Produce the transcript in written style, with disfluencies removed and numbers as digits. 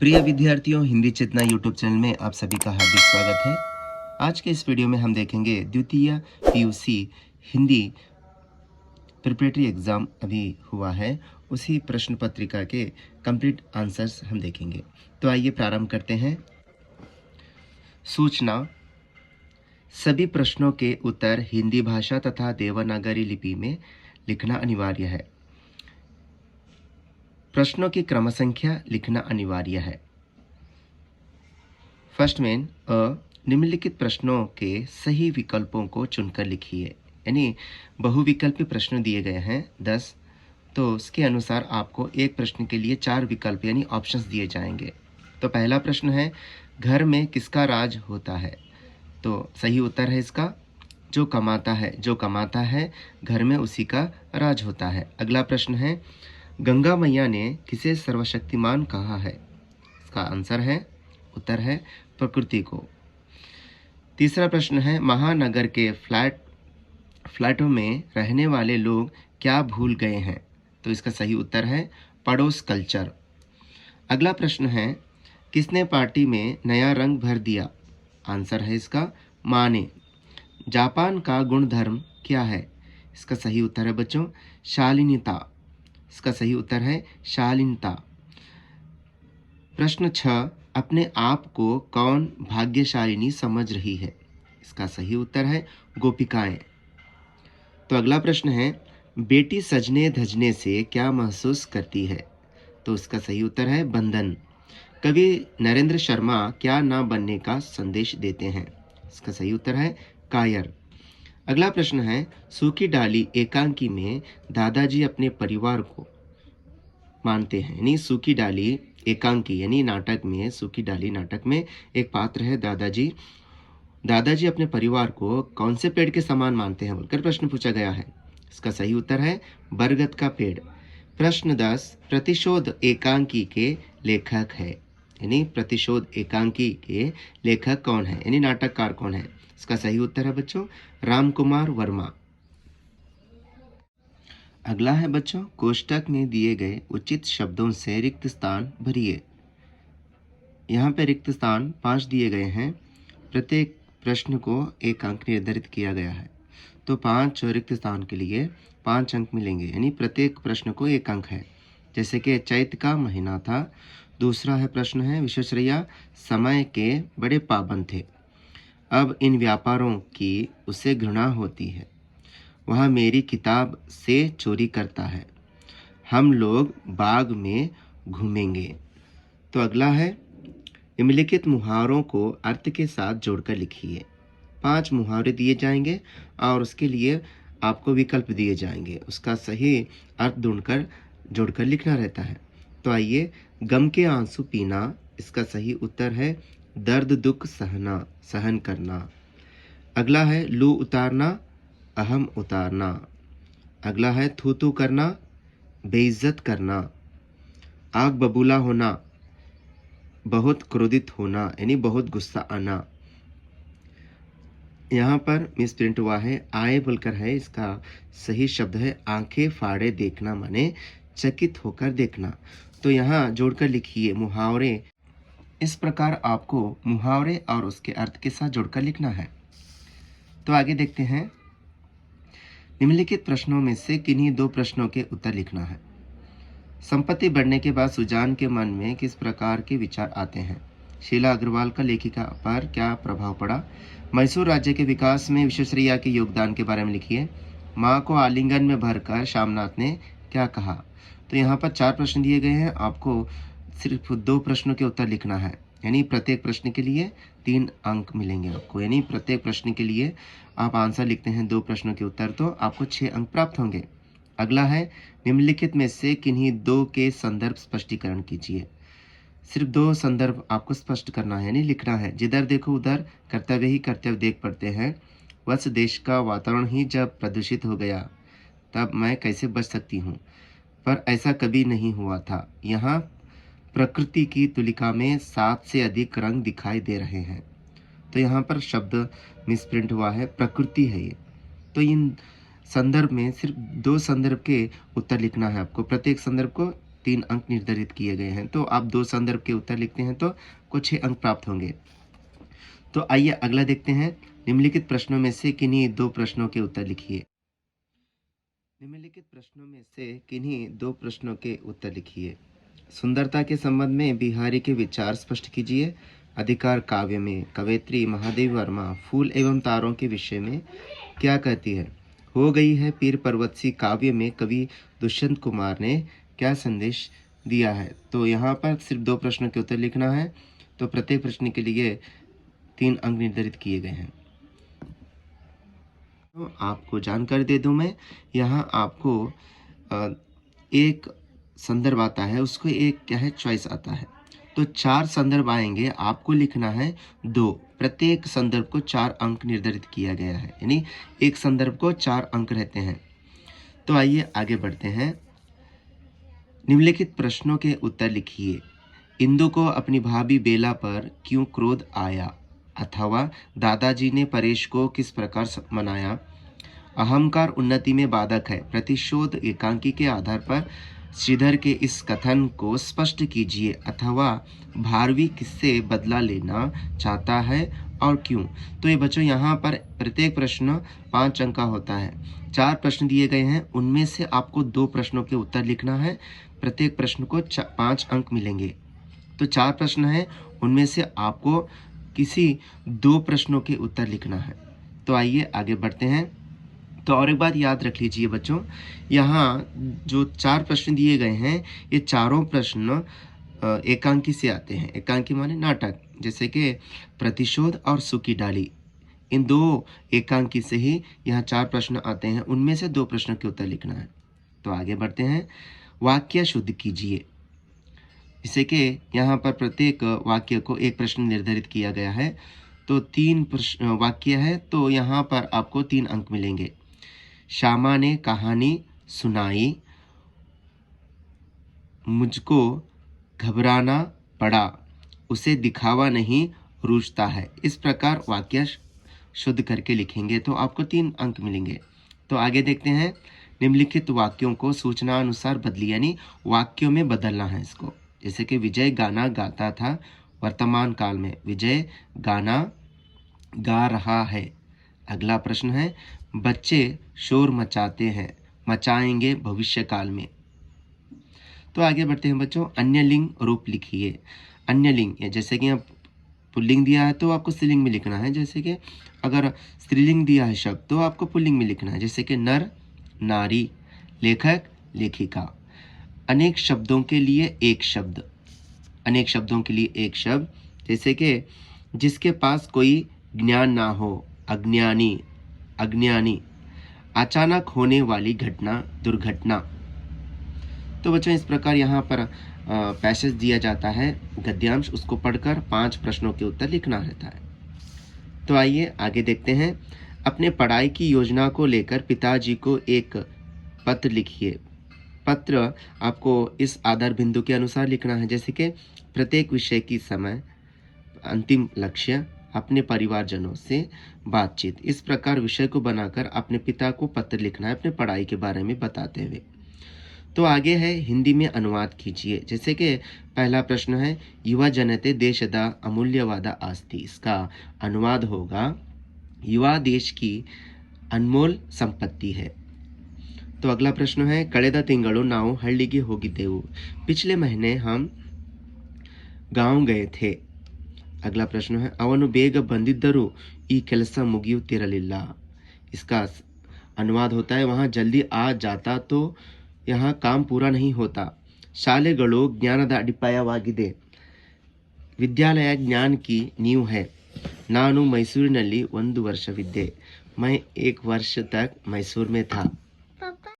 प्रिय विद्यार्थियों, हिंदी चेतना YouTube channel में आप सभी का हार्दिक स्वागत है। आज के इस वीडियो में हम देखेंगे द्वितीय पीयूसी हिंदी प्रिपरेटरी एग्ज़ाम अभी हुआ है, उसी प्रश्न पत्रिका के कंप्लीट आंसर्स हम देखेंगे। तो आइए प्रारंभ करते हैं। सूचना: सभी प्रश्नों के उत्तर हिंदी भाषा तथा देवनागरी लिपि में लिखना अनिवार्य है। प्रश्नों की क्रम संख्या लिखना अनिवार्य है। फर्स्ट में निम्नलिखित प्रश्नों के सही विकल्पों को चुनकर लिखिए। यानी बहुविकल्पी प्रश्न दिए गए हैं 10, तो उसके अनुसार आपको एक प्रश्न के लिए 4 विकल्प यानी ऑप्शंस दिए जाएंगे। तो पहला प्रश्न है, घर में किसका राज होता है? तो सही उत्तर है इसका जो कमाता है घर में उसी का राज होता है। अगला प्रश्न है, गंगा मैया ने किसे सर्वशक्तिमान कहा है? इसका आंसर है, उत्तर है प्रकृति को। तीसरा प्रश्न है, महानगर के फ्लैटों में रहने वाले लोग क्या भूल गए हैं? तो इसका सही उत्तर है पड़ोस कल्चर। अगला प्रश्न है, किसने पार्टी में नया रंग भर दिया? आंसर है इसका माँ ने। जापान का गुणधर्म क्या है? इसका सही उत्तर है बच्चों शालीनता। इसका सही उत्तर है शालीनता। प्रश्न 6, अपने आप को कौन भाग्यशालिनी समझ रही है? इसका सही उत्तर है गोपिकाएं। तो अगला प्रश्न है, बेटी सजने धजने से क्या महसूस करती है? तो इसका सही उत्तर है बंधन। कवि नरेंद्र शर्मा क्या ना बनने का संदेश देते हैं? इसका सही उत्तर है कायर। अगला प्रश्न है, सूखी डाली एकांकी में दादाजी अपने परिवार को मानते हैं। यानी सूखी डाली एकांकी यानी नाटक में, सूखी डाली नाटक में एक पात्र है दादाजी। दादाजी अपने परिवार को कौन से पेड़ के समान मानते हैं बोलकर प्रश्न पूछा गया है। इसका सही उत्तर है बरगद का पेड़। प्रश्न 10, प्रतिशोध एकांकी के लेखक है। यानी प्रतिशोध एकांकी के लेखक कौन है, यानी नाटककार कौन है? इसका सही उत्तर है बच्चों रामकुमार वर्मा। अगला है बच्चों, कोष्टक में दिए गए उचित शब्दों से रिक्त स्थान भरिए। यहाँ पे रिक्त स्थान 5 दिए गए हैं। प्रत्येक प्रश्न को 1 अंक निर्धारित किया गया है। तो 5 रिक्त स्थान के लिए 5 अंक मिलेंगे, यानी प्रत्येक प्रश्न को 1 अंक है। जैसे कि चैत का महीना था। दूसरा है प्रश्न है, विश्वेश्वरैया समय के बड़े पाबंद थे, अब इन व्यापारों की उसे घृणा होती है, वह मेरी किताब से चोरी करता है, हम लोग बाग में घूमेंगे। तो अगला है, निम्नलिखित मुहावरों को अर्थ के साथ जोड़कर लिखिए। 5 मुहावरे दिए जाएंगे और उसके लिए आपको विकल्प दिए जाएंगे, उसका सही अर्थ ढूंढकर जोड़कर लिखना रहता है। तो आइए, गम के आंसू पीना, इसका सही उत्तर है दर्द दुख सहना, सहन करना। अगला है, लू उतारना, अहम उतारना। अगला है, थू थू करना, बेइज्जत करना। आग बबूला होना, बहुत क्रोधित होना, यानी बहुत गुस्सा आना। यहाँ पर मिस प्रिंट हुआ है आए बोलकर है, इसका सही शब्द है आंखें फाड़े देखना, माने चकित होकर देखना। तो यहाँ जोड़कर लिखिए मुहावरे। इस प्रकार आपको मुहावरे और उसके अर्थ के साथ जोड़कर लिखना है। तो आगे देखते हैं, निम्नलिखित प्रश्नों में से किन्हीं 2 प्रश्नों के उत्तर लिखना है। संपत्ति बढ़ने के बाद सुजान के मन में किस प्रकार के विचार आते हैं? शीला अग्रवाल का लेखिका पर क्या प्रभाव पड़ा? मैसूर राज्य के विकास में विश्वेश्वरैया के योगदान के बारे में लिखिए। माँ को आलिंगन में भरकर श्यामनाथ ने क्या कहा? तो यहाँ पर 4 प्रश्न दिए गए हैं, आपको सिर्फ 2 प्रश्नों के उत्तर लिखना है, यानी प्रत्येक प्रश्न के लिए 3 अंक मिलेंगे आपको। यानी प्रत्येक प्रश्न के लिए आप आंसर लिखते हैं 2 प्रश्नों के उत्तर, तो आपको 6 अंक प्राप्त होंगे। अगला है, निम्नलिखित में से किन्हीं 2 के संदर्भ स्पष्टीकरण कीजिए। सिर्फ 2 संदर्भ आपको स्पष्ट करना है, यानी लिखना है। जिधर देखो उधर कर्तव्य ही कर्तव्य देख पड़ते हैं। वत्स देश का वातावरण ही जब प्रदूषित हो गया तब मैं कैसे बच सकती हूँ, पर ऐसा कभी नहीं हुआ था। यहाँ प्रकृति की तुलिका में 7 से अधिक रंग दिखाई दे रहे हैं। तो यहाँ पर शब्द मिसप्रिंट हुआ है, प्रकृति है ये। तो इन संदर्भ में सिर्फ 2 संदर्भ के उत्तर लिखना है आपको। प्रत्येक संदर्भ को 3 अंक निर्धारित किए गए हैं। तो आप 2 संदर्भ के उत्तर लिखते हैं तो को 6 अंक प्राप्त होंगे। तो आइए अगला देखते हैं। निम्नलिखित प्रश्नों में से किन्हीं 2 प्रश्नों के उत्तर लिखिए। निम्नलिखित प्रश्नों में से किन्हीं 2 प्रश्नों के उत्तर लिखिए। सुंदरता के संबंध में बिहारी के विचार स्पष्ट कीजिए। अधिकार काव्य में कवयित्री महादेवी वर्मा फूल एवं तारों के विषय में क्या कहती है? हो गई है पीर पर्वत सी काव्य में कवि दुष्यंत कुमार ने क्या संदेश दिया है? तो यहाँ पर सिर्फ 2 प्रश्नों के उत्तर लिखना है। तो प्रत्येक प्रश्न के लिए 3 अंक निर्धारित किए गए हैं। तो आपको जानकारी दे दूं मैं, यहाँ आपको एक संदर्भ आता है, उसको एक क्या है चॉइस आता है। तो 4 संदर्भ आएंगे, आपको लिखना है 2। प्रत्येक संदर्भ को 4 अंक निर्धारित किया गया है, यानी एक संदर्भ को 4 अंक रहते हैं। तो आइए आगे बढ़ते हैं। निम्नलिखित प्रश्नों के उत्तर लिखिए। इंदु को अपनी भाभी बेला पर क्यों क्रोध आया? अथवा दादाजी ने परेश को किस प्रकार मनाया? अहंकार उन्नति में बाधक है। प्रतिशोध एकांकी के आधार पर श्रीधर के इस कथन को स्पष्ट कीजिए। अथवा भारवी किससे बदला लेना चाहता है और क्यों? तो ये बच्चों यहाँ पर प्रत्येक प्रश्न 5 अंक का होता है। 4 प्रश्न दिए गए हैं, उनमें से आपको 2 प्रश्नों के उत्तर लिखना है। प्रत्येक प्रश्न को 5 अंक मिलेंगे। तो 4 प्रश्न हैं, उनमें से आपको किसी 2 प्रश्नों के उत्तर लिखना है। तो आइए आगे बढ़ते हैं। तो और एक बात याद रख लीजिए बच्चों, यहाँ जो 4 प्रश्न दिए गए हैं, ये चारों प्रश्न एकांकी से आते हैं। एकांकी माने नाटक, जैसे कि प्रतिशोध और सुकी डाली, इन 2 एकांकी से ही यहाँ 4 प्रश्न आते हैं। उनमें से 2 प्रश्नों के उत्तर लिखना है। तो आगे बढ़ते हैं। वाक्य शुद्ध कीजिए। जैसे कि यहाँ पर प्रत्येक वाक्य को एक प्रश्न निर्धारित किया गया है। तो 3 वाक्य है, तो यहाँ पर आपको 3 अंक मिलेंगे। श्यामा ने कहानी सुनाई, मुझको घबराना पड़ा, उसे दिखावा नहीं रूझता है। इस प्रकार वाक्य शुद्ध करके लिखेंगे तो आपको 3 अंक मिलेंगे। तो आगे देखते हैं। निम्नलिखित वाक्यों को सूचना अनुसार बदलिए, यानी वाक्यों में बदलना है इसको। जैसे कि विजय गाना गाता था वर्तमान काल में, विजय गाना गा रहा है। अगला प्रश्न है, बच्चे शोर मचाते हैं, मचाएंगे भविष्य काल में। तो आगे बढ़ते हैं बच्चों। अन्य लिंग रूप लिखिए। अन्य लिंग, जैसे कि यहाँ पुल्लिंग दिया है तो आपको स्त्रीलिंग में लिखना है। जैसे कि अगर स्त्रीलिंग दिया है शब्द तो आपको पुल्लिंग में लिखना है। जैसे कि नर नारी, लेखक लेखिका। अनेक शब्दों के लिए एक शब्द, अनेक शब्दों के लिए एक शब्द। जैसे कि जिसके पास कोई ज्ञान ना हो, अज्ञानी अज्ञानी। अचानक होने वाली घटना दुर्घटना। तो बच्चों इस प्रकार यहाँ पर पैसेज दिया जाता है गद्यांश, उसको पढ़कर 5 प्रश्नों के उत्तर लिखना रहता है। तो आइए आगे देखते हैं। अपने पढ़ाई की योजना को लेकर पिताजी को एक पत्र लिखिए। पत्र आपको इस आधार बिंदु के अनुसार लिखना है। जैसे कि प्रत्येक विषय की समय, अंतिम लक्ष्य, अपने परिवारजनों से बातचीत। इस प्रकार विषय को बनाकर अपने पिता को पत्र लिखना है अपने पढ़ाई के बारे में बताते हुए। तो आगे है हिंदी में अनुवाद कीजिए। जैसे कि पहला प्रश्न है, युवा जनते देशदा अमूल्यवादा आस्ति। इसका अनुवाद होगा, युवा देश की अनमोल संपत्ति है। तो अगला प्रश्न है, कಳೆದ ತಿಂಗಳು ನಾವು ಹಳ್ಳಿಗೆ ಹೋಗಿದ್ದೆವು। पिछले महीने हम गांव गए थे। अगला प्रश्न है, ಅವನು ಬೇಗ ಬಂದಿದ್ದರೂ ಈ ಕೆಲಸ ಮುಗಿಯುತ್ತಿರಲಿಲ್ಲ। इसका अनुवाद होता है, वहाँ जल्दी आ जाता तो यहाँ काम पूरा नहीं होता। ಶಾಲೆಗಳು ಜ್ಞಾನದ ಅಡಿಪಾಯವಾಗಿದೆ। विद्यालय ज्ञान की नींव है। ನಾನು ಮೈಸೂರಿನಲ್ಲಿ 1 ವರ್ಷವಿದ್ದೆ। मैं 1 वर्ष तक मैसूर में था।